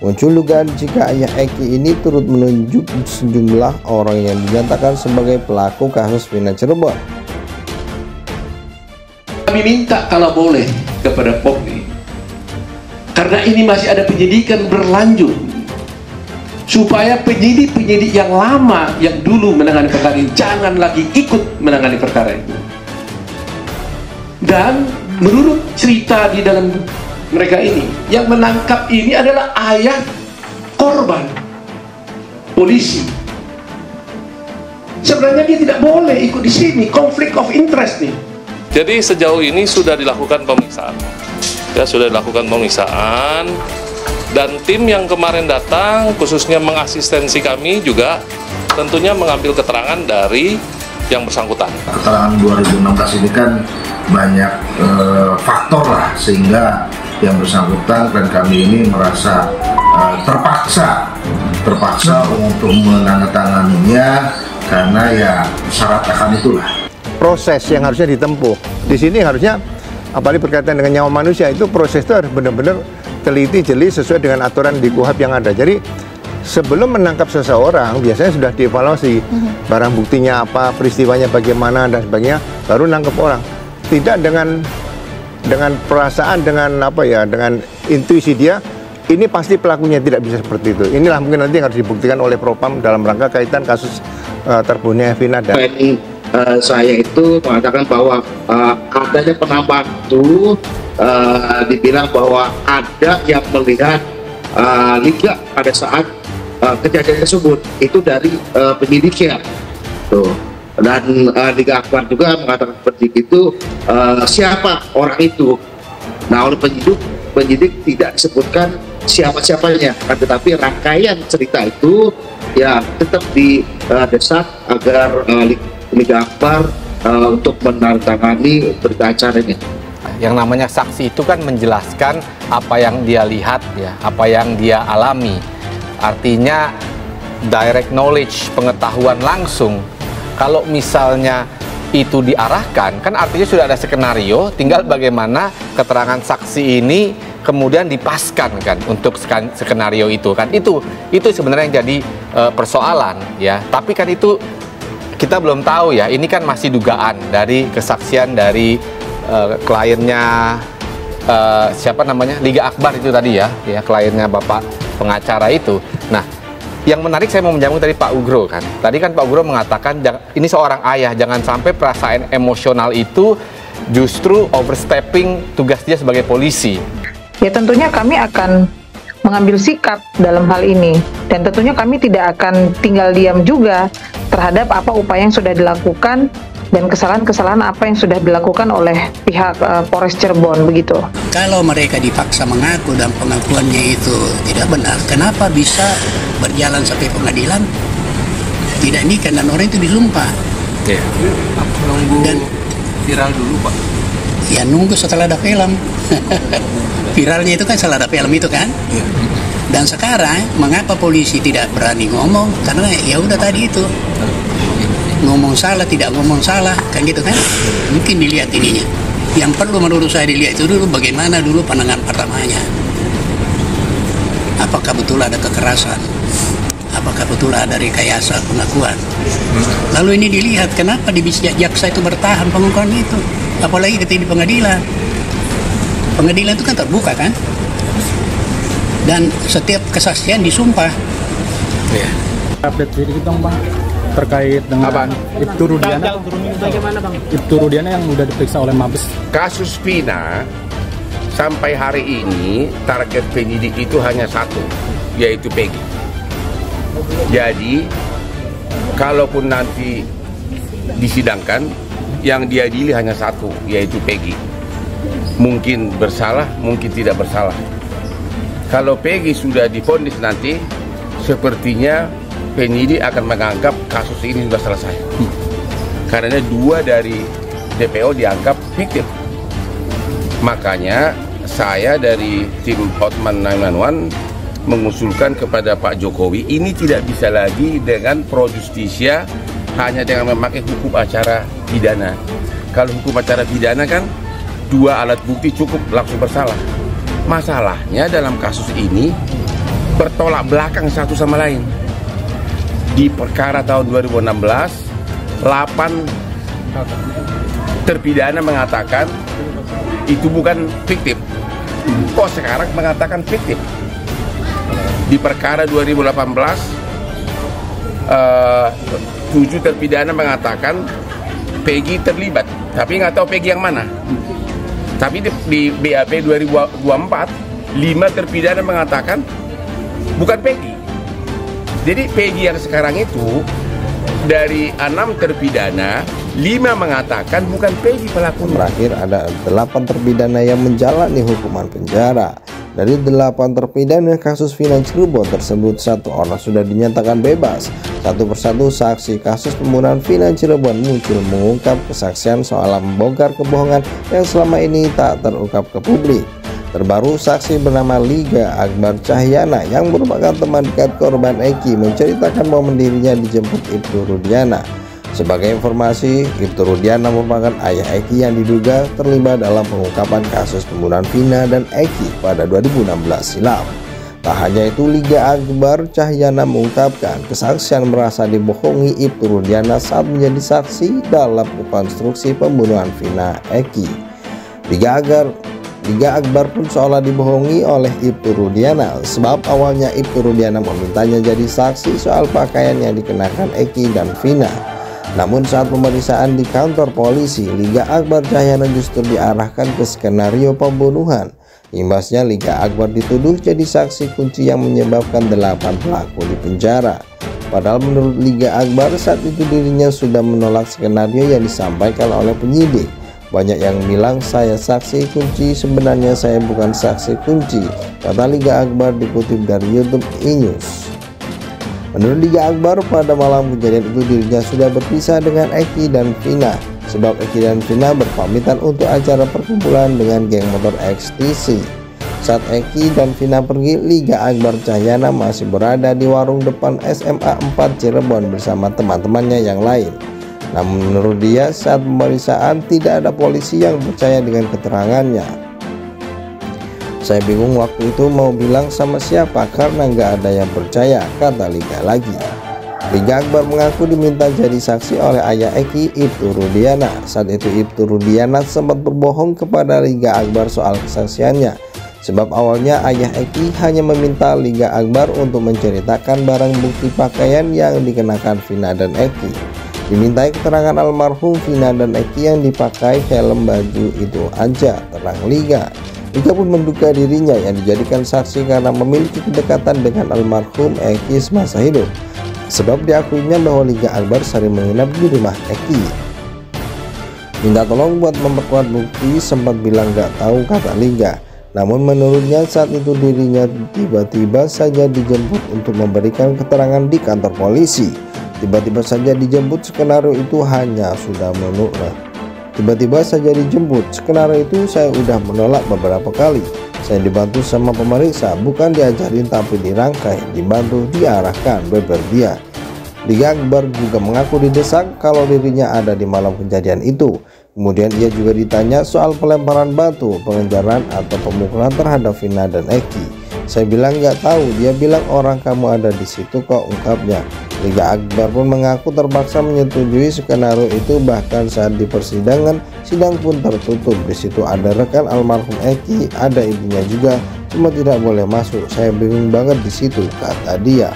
Muncul dugaan jika ayah Eki ini turut menunjuk sejumlah orang yang dinyatakan sebagai pelaku kasus Vina Cirebon. Kami minta kalau boleh kepada Polri, karena ini masih ada penyidikan berlanjut, supaya penyidik-penyidik yang lama yang dulu menangani perkara ini jangan lagi ikut menangani perkara itu. Dan menurut cerita di dalam mereka ini, yang menangkap ini adalah ayah korban, polisi. Sebenarnya dia tidak boleh ikut di sini, konflik of interest nih. Jadi sejauh ini sudah dilakukan pemeriksaan, ya sudah dilakukan pemeriksaan, dan tim yang kemarin datang khususnya mengasistensi kami juga tentunya mengambil keterangan dari yang bersangkutan. Keterangan 2016 ini kan banyak faktor lah, sehingga yang bersangkutan dan kami ini merasa terpaksa untuk menandatanganinya karena ya syarat akan itulah. Proses yang harusnya ditempuh di sini harusnya, apalagi berkaitan dengan nyawa manusia, itu proses itu harus benar-benar teliti jeli sesuai dengan aturan di KUHP yang ada. Jadi sebelum menangkap seseorang biasanya sudah dievaluasi barang buktinya apa, peristiwanya bagaimana dan sebagainya, baru nangkep orang. Tidak dengan perasaan, dengan apa ya, dengan intuisi dia, ini pasti pelakunya, tidak bisa seperti itu. Inilah mungkin nanti yang harus dibuktikan oleh Propam dalam rangka kaitan kasus terbunuhnya Vina. Dan saya itu mengatakan bahwa adanya penambahan itu dibilang bahwa ada yang melihat Liga pada saat kejadian tersebut itu dari penyidiknya tuh. Dan Liga Akbar juga mengatakan seperti itu, siapa orang itu. Nah, oleh penyidik tidak disebutkan siapa-siapanya, tetapi rangkaian cerita itu ya tetap didesak agar Liga Akbar untuk menandatangani berita acara ini. Yang namanya saksi itu kan menjelaskan apa yang dia lihat, ya, apa yang dia alami. Artinya direct knowledge, pengetahuan langsung. Kalau misalnya itu diarahkan, kan artinya sudah ada skenario, tinggal bagaimana keterangan saksi ini kemudian dipaskan kan untuk skenario itu kan. Itu sebenarnya yang jadi persoalan, ya. Tapi kan itu kita belum tahu, ya. Ini kan masih dugaan dari kesaksian dari kliennya siapa namanya, Liga Akbar itu tadi, ya kliennya Bapak pengacara itu. Nah, yang menarik saya mau menyambung tadi Pak Ugro kan. Tadi kan Pak Ugro mengatakan ini seorang ayah, jangan sampai perasaan emosional itu justru overstepping tugas dia sebagai polisi. Ya tentunya kami akan mengambil sikap dalam hal ini, dan tentunya kami tidak akan tinggal diam juga terhadap apa upaya yang sudah dilakukan dan kesalahan-kesalahan apa yang sudah dilakukan oleh pihak Polres Cirebon begitu. Kalau mereka dipaksa mengaku dan pengakuannya itu tidak benar, kenapa bisa berjalan sampai pengadilan? Tidak, ini karena orang itu disumpah. Ya. Nunggu dan viral dulu, Pak. Ya nunggu setelah ada film. Viralnya itu kan setelah ada film itu kan. Ya. Dan sekarang mengapa polisi tidak berani ngomong? Karena ya udah tadi itu. Ngomong salah, tidak ngomong salah, kan gitu kan? Mungkin dilihat ininya. Yang perlu menurut saya dilihat itu dulu bagaimana dulu pandangan pertamanya. Apakah betul ada kekerasan? Apakah betul ada rekayasa pengakuan? Lalu ini dilihat kenapa di jaksa itu bertahan pengakuan itu, apalagi ketika di pengadilan. Pengadilan itu kan terbuka kan? Dan setiap kesaksian disumpah. Ya. Update sedikit dong, Bang, terkait dengan Ibtu Rudiana. Bagaimana, Bang? Ibtu Rudiana yang sudah diperiksa oleh Mabes. Kasus Vina sampai hari ini target penyidik itu hanya satu, yaitu Peggy. Jadi kalaupun nanti disidangkan, yang diadili hanya satu, yaitu Peggy. Mungkin bersalah, mungkin tidak bersalah. Kalau Peggy sudah divonis nanti, sepertinya penyidik akan menganggap kasus ini sudah selesai. Karena 2 dari DPO dianggap fiktif. Makanya saya dari tim Hotman 911 mengusulkan kepada Pak Jokowi, ini tidak bisa lagi dengan pro justisia hanya dengan memakai hukum acara pidana. Kalau hukum acara pidana kan 2 alat bukti cukup langsung bersalah. Masalahnya dalam kasus ini bertolak belakang satu sama lain. Di perkara tahun 2016, 8 terpidana mengatakan itu bukan fiktif. Kok sekarang mengatakan fiktif? Di perkara 2018, 7 terpidana mengatakan Peggy terlibat, tapi nggak tahu Peggy yang mana. Tapi di BAP 2024, 5 terpidana mengatakan bukan Peggy. Jadi Peggy yang sekarang itu dari 6 terpidana, 5 mengatakan bukan Peggy pelakunya. Terakhir ada 8 terpidana yang menjalani hukuman penjara. Dari 8 terpidana kasus Vina Cirebon tersebut, 1 orang sudah dinyatakan bebas. Satu persatu saksi kasus pembunuhan Vina Cirebon muncul mengungkap kesaksian soal membongkar kebohongan yang selama ini tak terungkap ke publik. Terbaru, saksi bernama Liga Akbar Cahyana yang merupakan teman dekat korban Eki menceritakan bahwa dirinya dijemput Ibtu Rudiana. Sebagai informasi, Ibtu Rudiana merupakan ayah Eki yang diduga terlibat dalam pengungkapan kasus pembunuhan Vina dan Eki pada 2016 silam. Tak hanya itu, Liga Akbar Cahyana mengungkapkan kesaksian merasa dibohongi Ibtu Rudiana saat menjadi saksi dalam rekonstruksi pembunuhan Vina Eki. Liga Akbar pun seolah dibohongi oleh Ibtu Rudiana, sebab awalnya Ibtu Rudiana memintanya jadi saksi soal pakaian yang dikenakan Eki dan Vina. Namun saat pemeriksaan di kantor polisi, Liga Akbar Cahyana justru diarahkan ke skenario pembunuhan. Imbasnya Liga Akbar dituduh jadi saksi kunci yang menyebabkan 8 pelaku di penjara. Padahal menurut Liga Akbar saat itu dirinya sudah menolak skenario yang disampaikan oleh penyidik. Banyak yang bilang saya saksi kunci, sebenarnya saya bukan saksi kunci, kata Liga Akbar dikutip dari YouTube E-News. Menurut Liga Akbar, pada malam kejadian itu dirinya sudah berpisah dengan Eki dan Vina, sebab Eki dan Vina berpamitan untuk acara perkumpulan dengan geng motor XTC. Saat Eki dan Vina pergi, Liga Akbar Cahyana masih berada di warung depan SMA 4 Cirebon bersama teman-temannya yang lain. Namun menurut dia, saat pemeriksaan tidak ada polisi yang percaya dengan keterangannya. Saya bingung waktu itu mau bilang sama siapa karena nggak ada yang percaya, kata Liga lagi. Liga Akbar mengaku diminta jadi saksi oleh ayah Eki, Ibtu Rudiana. Saat itu Ibtu Rudiana sempat berbohong kepada Liga Akbar soal kesaksiannya, sebab awalnya ayah Eki hanya meminta Liga Akbar untuk menceritakan barang bukti pakaian yang dikenakan Vina dan Eki. Dimintai keterangan almarhum Vina dan Eki yang dipakai helm baju itu aja, terang Liga. Liga pun menduga dirinya yang dijadikan saksi karena memiliki kedekatan dengan almarhum Eki semasa hidup, sebab diakuinya bahwa Liga Akbar sering menginap di rumah Eki. Minta tolong buat memperkuat bukti, sempat bilang gak tahu, kata Liga. Namun menurutnya saat itu dirinya tiba-tiba saja dijemput untuk memberikan keterangan di kantor polisi. Tiba-tiba saja dijemput, skenario itu hanya sudah menolak. Tiba-tiba saja dijemput, skenario itu saya udah menolak beberapa kali. Saya dibantu sama pemeriksa, bukan diajarin tapi dirangkai, dibantu, diarahkan, beber dia. Liga Akbar juga mengaku didesak kalau dirinya ada di malam kejadian itu. Kemudian ia juga ditanya soal pelemparan batu, pengejaran atau pemukulan terhadap Vina dan Eki. Saya bilang nggak tahu, dia bilang orang kamu ada di situ kok, ungkapnya. Liga Akbar pun mengaku terpaksa menyetujui skenario itu, bahkan saat di persidangan, sidang pun tertutup. Di situ ada rekan almarhum Eki, ada ibunya juga, cuma tidak boleh masuk. Saya bingung banget di situ, kata dia.